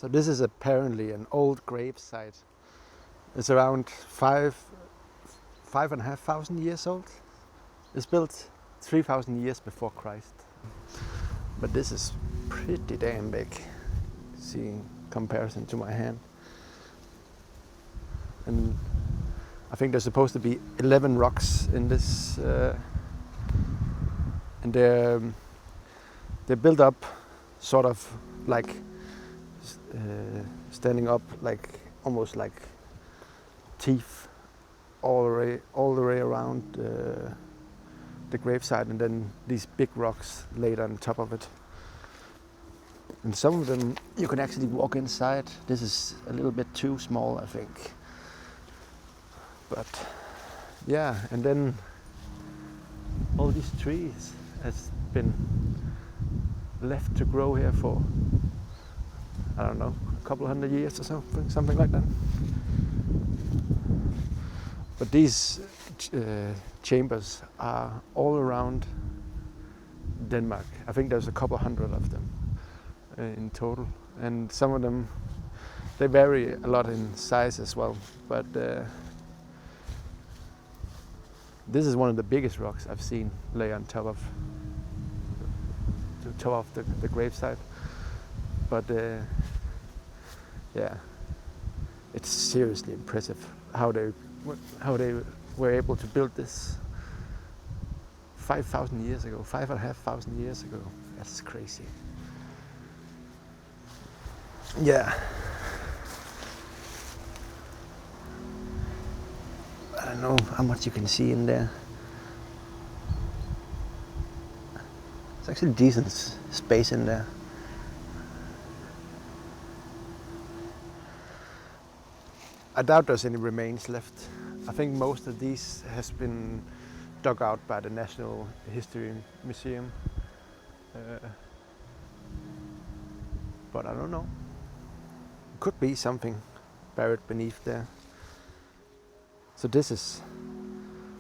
So this is apparently an old grave site. It's around 5,500 years old. It's built 3,000 years before Christ. But this is pretty damn big, see in comparison to my hand. And I think there's supposed to be 11 rocks in this, and they're built up sort of like standing up, like almost like teeth all the way around the gravesite, and then these big rocks laid on top of it. And some of them you can actually walk inside. This is a little bit too small, I think. But yeah, and then all these trees has been left to grow here for, I don't know, a couple of 100 years or something like that. But these chambers are all around Denmark. I think there's a couple hundred of them in total, and some of them, they vary a lot in size as well. But this is one of the biggest rocks I've seen lay on top of the gravesite. But yeah, it's seriously impressive how they were able to build this 5,000 years ago, 5,500 years ago. That's crazy. Yeah. I don't know how much you can see in there. It's actually decent space in there. I doubt there's any remains left. I think most of these has been dug out by the National History Museum. But I don't know. Could be something buried beneath there. So this is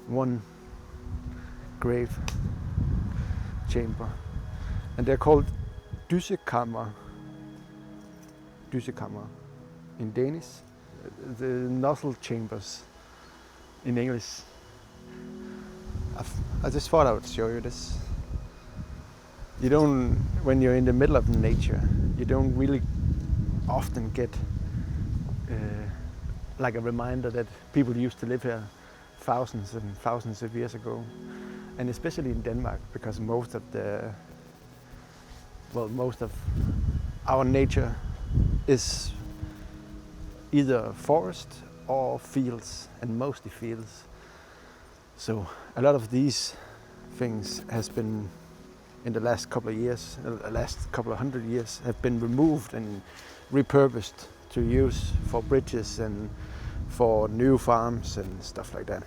one grave chamber, and they're called Dyssekammer. Dyssekammer in Danish, the nozzle chambers in English. I just thought I would show you this. You don't, when you're in the middle of nature, you don't really often get like a reminder that people used to live here thousands and thousands of years ago. And especially in Denmark, because most of our nature is either forest or fields, and mostly fields. So a lot of these things has been, in the last couple of years, the last couple of 100 years, have been removed and repurposed to use for bridges and for new farms and stuff like that.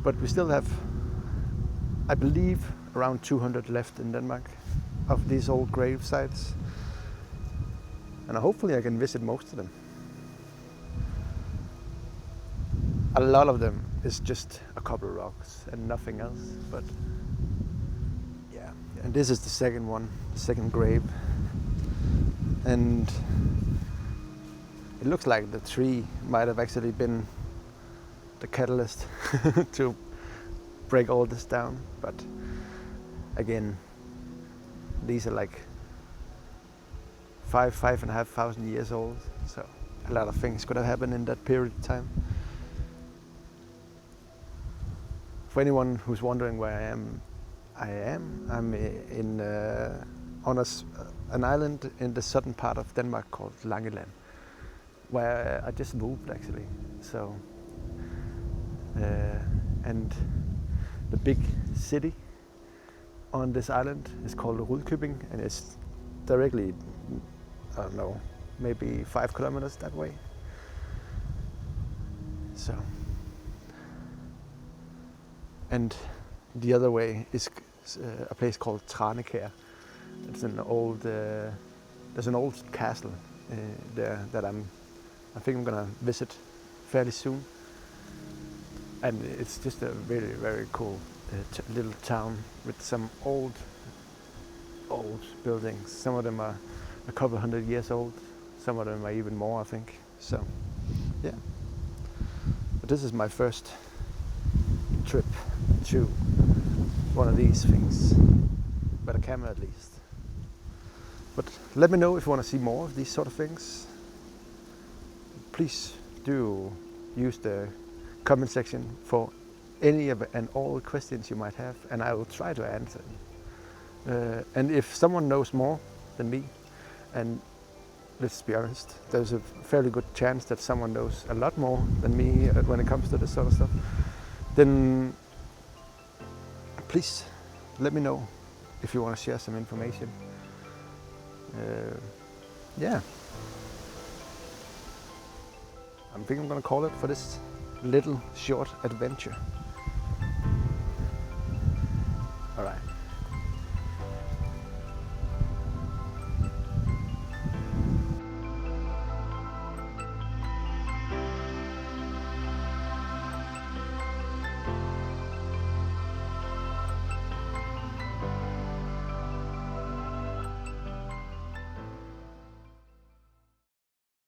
But we still have, I believe, around 200 left in Denmark of these old grave sites. And hopefully I can visit most of them. A lot of them is just a couple of rocks and nothing else, but yeah. And this is the second one, the second grave. And it looks like the tree might have actually been the catalyst to break all this down. But again, these are like 5,500 years old. So a lot of things could have happened in that period of time. For anyone who's wondering where I am, I'm in on an island in the southern part of Denmark called Langeland, where I just moved actually. So, and the big city on this island is called Rudkøbing, and it's directly, I don't know, maybe 5 kilometers that way. So, and the other way is a place called Tranekær. It's an old, there's an old castle there that I think I'm gonna visit fairly soon. And it's just a very, very cool little town with some old old buildings. Some of them are a couple hundred years old. Some of them are even more, I think. So, yeah. But this is my first trip to one of these things, with a camera at least. But let me know if you want to see more of these sort of things. Please do use the comment section for any of and all questions you might have, and I will try to answer them. And if someone knows more than me, and let's be honest, there's a fairly good chance that someone knows a lot more than me when it comes to this sort of stuff, then please let me know if you want to share some information. Yeah. I think I'm gonna call it for this little short adventure. All right.